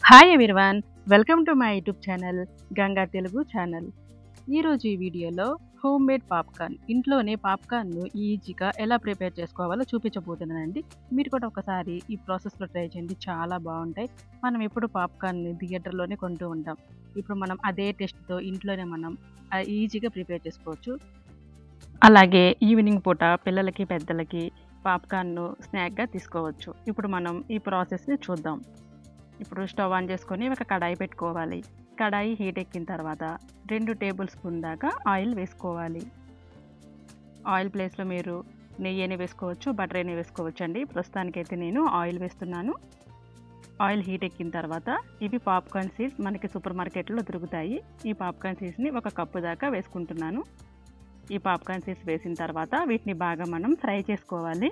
Hi everyone, welcome to my YouTube channel Ganga Telugu channel. ఈరోజు ఈ వీడియోలో హోమ్ మేడ్ పాప్కార్న్, ఇంట్లోనే పాప్కార్న్ను ఈజీగా ఎలా ప్రిపేర్ చేసుకోవాలో చూపించబోతున్నానండి. మీరు కూడా ఒకసారి ఈ ప్రాసెస్లో ట్రై చేయండి, చాలా బాగుంటాయి. మనం ఎప్పుడు పాప్కార్న్ని థియేటర్లోనే కొంటూ ఉంటాం. ఇప్పుడు మనం అదే టేస్ట్తో ఇంట్లోనే మనం ఈజీగా ప్రిపేర్ చేసుకోవచ్చు. అలాగే ఈవినింగ్ పూట పిల్లలకి పెద్దలకి పాప్కార్న్ను స్నాక్గా తీసుకోవచ్చు. ఇప్పుడు మనం ఈ ప్రాసెస్ని చూద్దాం. ఇప్పుడు స్టవ్ ఆన్ చేసుకొని ఒక కడాయి పెట్టుకోవాలి. కడాయి హీట్ ఎక్కిన తర్వాత 2 టేబుల్ స్పూన్ దాకా ఆయిల్ వేసుకోవాలి. ఆయిల్ ప్లేస్లో మీరు నెయ్యి అయినా వేసుకోవచ్చు, బటర్ అయినా వేసుకోవచ్చు అండి. ప్రస్తుతానికైతే నేను ఆయిల్ వేస్తున్నాను. ఆయిల్ హీట్ ఎక్కిన తర్వాత ఇవి పాప్కార్న్ సీడ్స్ మనకి సూపర్ మార్కెట్లో దొరుకుతాయి. ఈ పాప్కార్న్ సీడ్స్ని 1 కప్పు దాకా వేసుకుంటున్నాను. ఈ పాప్కార్న్ సీడ్స్ వేసిన తర్వాత వీటిని బాగా మనం ఫ్రై చేసుకోవాలి.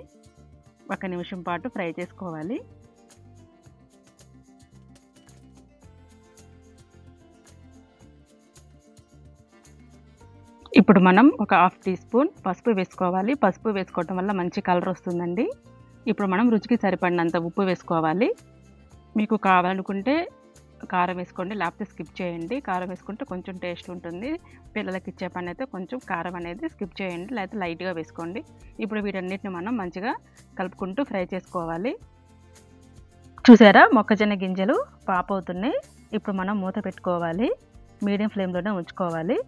1 నిమిషం పాటు ఫ్రై చేసుకోవాలి. ఇప్పుడు మనం ఒక 1/2 టీ స్పూన్ పసుపు వేసుకోవాలి. పసుపు వేసుకోవటం వల్ల మంచి కలర్ వస్తుందండి. ఇప్పుడు మనం రుచికి సరిపడినంత ఉప్పు వేసుకోవాలి. మీకు కావాలనుకుంటే కారం వేసుకోండి, లేకపోతే స్కిప్ చేయండి. కారం వేసుకుంటే కొంచెం టేస్ట్ ఉంటుంది. పిల్లలకి ఇచ్చే పని అయితే కొంచెం కారం అనేది స్కిప్ చేయండి, లేకపోతే లైట్గా వేసుకోండి. ఇప్పుడు వీటన్నిటిని మనం మంచిగా కలుపుకుంటూ ఫ్రై చేసుకోవాలి. చూసారా, మొక్కజొన్న గింజలు పాప్ అవుతున్నాయి. ఇప్పుడు మనం మూత పెట్టుకోవాలి. మీడియం ఫ్లేమ్లోనే ఉంచుకోవాలి.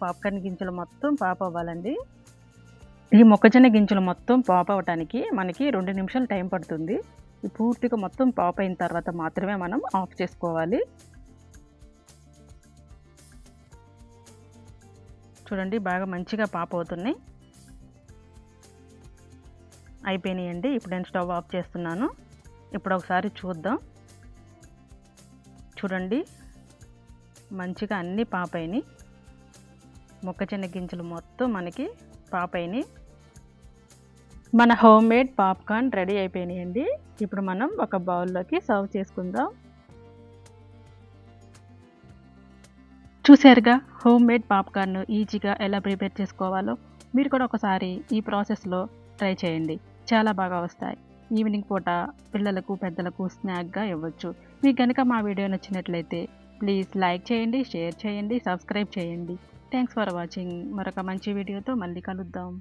పాప్కార్న్ గింజలు మొత్తం పాప్ అవ్వాలండి. ఈ మొక్కజొన్న గింజలు మొత్తం పాప్ అవ్వటానికి మనకి 2 నిమిషాలు టైం పడుతుంది. ఈ పూర్తిగా మొత్తం పాప్ అయిన తర్వాత మాత్రమే మనం ఆఫ్ చేసుకోవాలి. చూడండి, బాగా మంచిగా పాప్ అవుతున్నాయి. అయిపోయినాయండి. ఇప్పుడు నేను స్టవ్ ఆఫ్ చేస్తున్నాను. ఇప్పుడు ఒకసారి చూద్దాం. చూడండి, మంచిగా అన్నీ పాప్ అయినాయి. మొక్కజొన్న గింజలు మొత్తం మనకి పాప్ అయినాయి. మన హోమ్ మేడ్ పాప్కార్న్ రెడీ అయిపోయినాయండి. ఇప్పుడు మనం ఒక బౌల్లోకి సర్వ్ చేసుకుందాం. చూసారుగా, హోమ్ మేడ్ పాప్కార్న్ ఈజీగా ఎలా ప్రిపేర్ చేసుకోవాలో. మీరు కూడా ఒకసారి ఈ ప్రాసెస్లో ట్రై చేయండి, చాలా బాగా వస్తాయి. ఈవినింగ్ పూట పిల్లలకు పెద్దలకు స్నాక్గా ఇవ్వచ్చు. మీకు కనుక మా వీడియో నచ్చినట్లయితే ప్లీజ్ లైక్ చేయండి, షేర్ చేయండి, సబ్స్క్రైబ్ చేయండి. Thanks for watching. మరొక మంచి వీడియోతో మళ్ళీ కలుద్దాం.